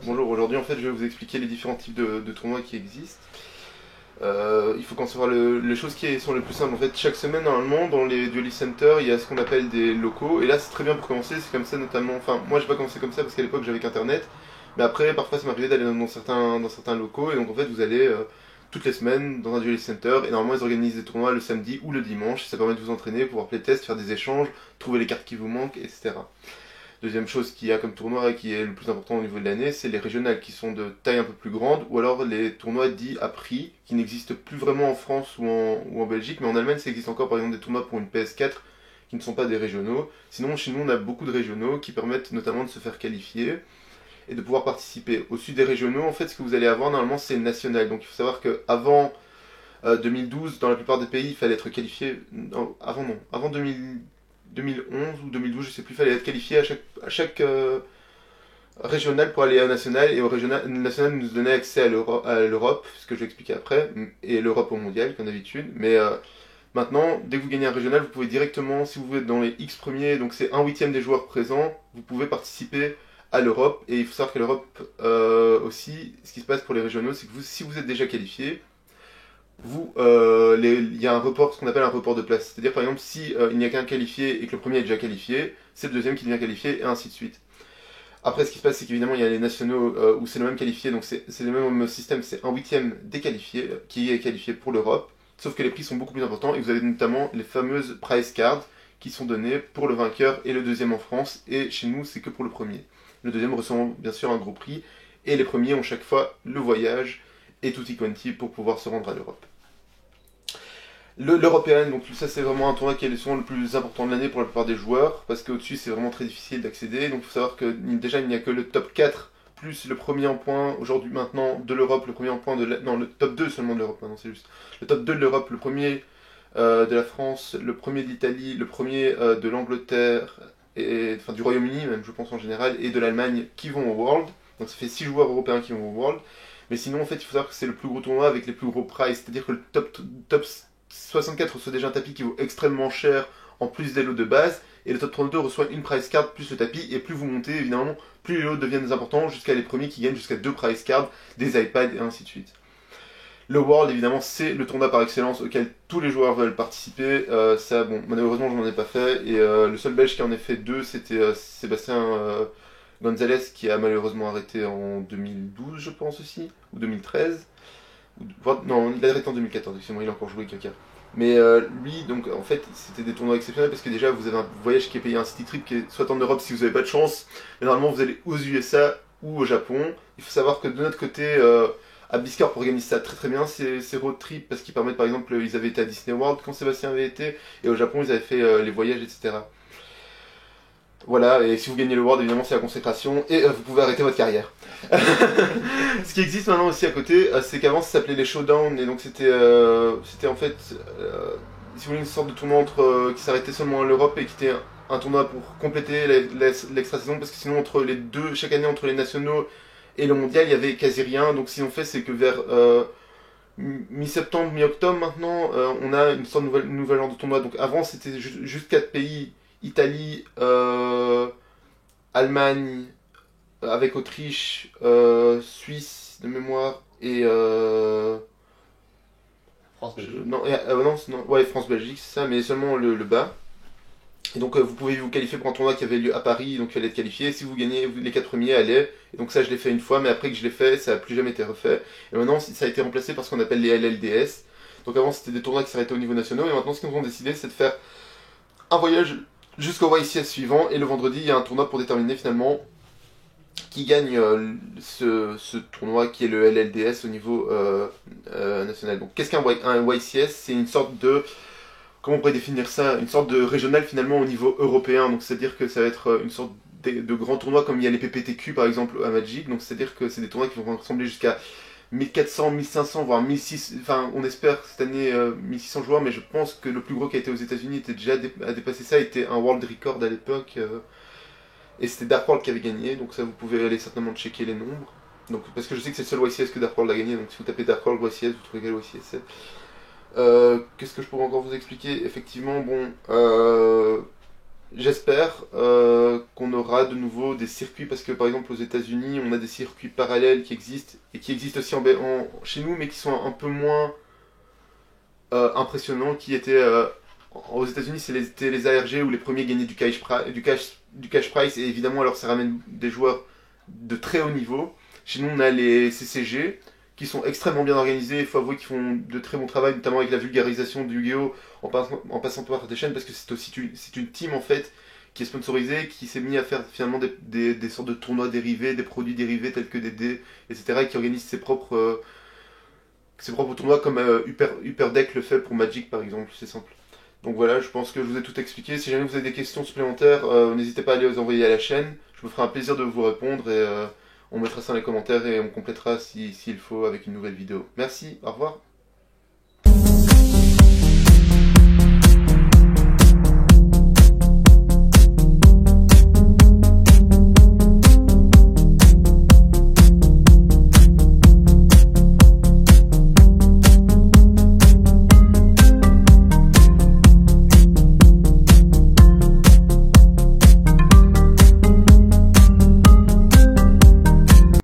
Bonjour, aujourd'hui en fait je vais vous expliquer les différents types de tournois qui existent. Il faut concevoir les choses qui sont les plus simples. En fait, chaque semaine normalement dans les Duelist Center il y a ce qu'on appelle des locaux, et là c'est très bien pour commencer, c'est comme ça notamment, enfin moi j'ai pas commencé comme ça parce qu'à l'époque j'avais qu'internet, mais après parfois ça m'arrivait d'aller dans certains locaux, et donc en fait vous allez toutes les semaines dans un Duelist Center, et normalement ils organisent des tournois le samedi ou le dimanche, ça permet de vous entraîner, pouvoir playtest, faire des échanges, trouver les cartes qui vous manquent, etc. Deuxième chose qu'il y a comme tournoi et qui est le plus important au niveau de l'année, c'est les régionales qui sont de taille un peu plus grande, ou alors les tournois dits à prix, qui n'existent plus vraiment en France ou en Belgique, mais en Allemagne ça existe encore, par exemple des tournois pour une PS4 qui ne sont pas des régionaux. Sinon chez nous on a beaucoup de régionaux qui permettent notamment de se faire qualifier et de pouvoir participer. Au sud des régionaux, en fait ce que vous allez avoir normalement c'est le national, donc il faut savoir qu'avant 2012, dans la plupart des pays, il fallait être qualifié, avant 2011 ou 2012, je sais plus, il fallait être qualifié à chaque régional pour aller à national, et au régional national nous donnait accès à l'Europe, ce que je vais expliquer après, et l'Europe au mondial comme d'habitude. Mais maintenant, dès que vous gagnez un régional, vous pouvez directement, si vous êtes dans les X premiers, donc c'est 1/8 des joueurs présents, vous pouvez participer à l'Europe. Et il faut savoir que l'Europe aussi, ce qui se passe pour les régionaux, c'est que si vous êtes déjà qualifié, il y a un report, ce qu'on appelle un report de place. C'est-à-dire par exemple si il n'y a qu'un qualifié et que le premier est déjà qualifié, c'est le deuxième qui devient qualifié, et ainsi de suite. Après ce qui se passe c'est qu'évidemment il y a les nationaux où c'est le même qualifié, donc c'est le même système, c'est 1/8 des qualifiés qui est qualifié pour l'Europe, sauf que les prix sont beaucoup plus importants, et vous avez notamment les fameuses prize cards qui sont données pour le vainqueur et le deuxième en France, et chez nous c'est que pour le premier. Le deuxième reçoit bien sûr un gros prix, et les premiers ont chaque fois le voyage et tutti quanti pour pouvoir se rendre à l'Europe. L'Européenne, donc ça c'est vraiment un tournoi qui est souvent le plus important de l'année pour la plupart des joueurs, parce qu'au-dessus c'est vraiment très difficile d'accéder, donc il faut savoir que déjà il n'y a que le top 4, plus le premier en points, aujourd'hui maintenant, de l'Europe, le premier en points non, le top 2 seulement de l'Europe, maintenant c'est juste. Le top 2 de l'Europe, le premier de la France, le premier de l'Italie, le premier de l'Angleterre, enfin du Royaume-Uni même je pense en général, et de l'Allemagne qui vont au World, donc ça fait 6 joueurs européens qui vont au World. Mais sinon en fait il faut savoir que c'est le plus gros tournoi avec les plus gros prizes, c'est-à-dire que le top 64 reçoit déjà un tapis qui vaut extrêmement cher en plus des lots de base, et le top 32 reçoit une prize card plus le tapis, et plus vous montez évidemment, plus les lots deviennent importants, jusqu'à les premiers qui gagnent jusqu'à 2 prize cards, des iPads et ainsi de suite. Le World évidemment c'est le tournoi par excellence auquel tous les joueurs veulent participer, ça bon malheureusement je n'en ai pas fait, et le seul belge qui en a fait 2 c'était Sébastien Gonzalez, qui a malheureusement arrêté en 2012 je pense aussi, ou 2013. Non, il a arrêté en 2014, excusez-moi, il a encore joué quelqu'un. Mais lui, donc en fait, c'était des tournois exceptionnels parce que déjà vous avez un voyage qui est payé, un city trip qui est soit en Europe si vous n'avez pas de chance, mais normalement vous allez aux USA ou au Japon. Il faut savoir que de notre côté, Abiscorp organise ça très très bien, ces road trips, parce qu'ils permettent par exemple, ils avaient été à Disney World quand Sébastien avait été, et au Japon ils avaient fait les voyages, etc. Voilà, et si vous gagnez le World, évidemment c'est la consécration, et vous pouvez arrêter votre carrière. Ce qui existe maintenant aussi à côté, c'est qu'avant ça s'appelait les Showdown, et donc c'était en fait, si vous voulez, une sorte de tournoi qui s'arrêtait seulement à l'Europe, et qui était un tournoi pour compléter l'extra-saison, parce que sinon entre les deux, chaque année entre les nationaux et le mondial, il y avait quasi rien. Donc ce qu'on fait c'est que vers mi-septembre, mi-octobre maintenant, on a une sorte de nouvelle genre de tournoi. Donc avant c'était juste 4 pays, Italie, Allemagne, avec Autriche, Suisse de mémoire, et France-Belgique. ouais, France-Belgique, c'est ça, mais seulement le bas. Et donc vous pouvez vous qualifier pour un tournoi qui avait lieu à Paris, donc il fallait être qualifié. Si vous gagnez les 4 premiers, allez. Et donc ça je l'ai fait une fois, mais après que je l'ai fait, ça n'a plus jamais été refait. Et maintenant ça a été remplacé par ce qu'on appelle les LLDS. Donc avant c'était des tournois qui s'arrêtaient au niveau national, et maintenant ce qu'ils ont décidé c'est de faire un voyage jusqu'au YCS suivant, et le vendredi il y a un tournoi pour déterminer finalement qui gagne ce tournoi qui est le LLDS au niveau national. Donc qu'est-ce qu'un YCS? C'est une sorte de, comment on pourrait définir ça, une sorte de régional finalement au niveau européen. Donc c'est-à-dire que ça va être une sorte de grands tournois comme il y a les PPTQ par exemple à Magic. Donc c'est-à-dire que c'est des tournois qui vont ressembler jusqu'à 1400, 1500, voire 1600, enfin on espère cette année 1600 joueurs, mais je pense que le plus gros qui a été aux États-Unis était déjà à dépasser ça, était un world record à l'époque, et c'était Dark World qui avait gagné, donc ça vous pouvez aller certainement checker les nombres. Donc, parce que je sais que c'est le seul YCS que Dark World a gagné, donc si vous tapez Dark World YCS, vous trouvez quel YCS c'est. Qu'est-ce que je pourrais encore vous expliquer? Effectivement, bon, j'espère qu'on aura de nouveau des circuits, parce que par exemple aux États-Unis, on a des circuits parallèles qui existent, et qui existent aussi chez nous, mais qui sont un peu moins impressionnants, qui étaient aux États-Unis, c'était les ARG où les premiers gagnaient du cash prize, et évidemment, alors ça ramène des joueurs de très haut niveau. Chez nous, on a les CCG qui sont extrêmement bien organisés. Il faut avouer qu'ils font de très bon travail, notamment avec la vulgarisation du Yu-Gi-Oh! En passant par des chaînes, parce que c'est une team en fait qui est sponsorisée, qui s'est mis à faire finalement des sortes de tournois dérivés, des produits dérivés tels que des dés, etc. et qui organise ses propres tournois comme Hyper Deck le fait pour Magic par exemple, c'est simple. Donc voilà, je pense que je vous ai tout expliqué. Si jamais vous avez des questions supplémentaires, n'hésitez pas à les envoyer à la chaîne. Je me ferai un plaisir de vous répondre et on mettra ça dans les commentaires et on complétera s'il faut avec une nouvelle vidéo. Merci, au revoir.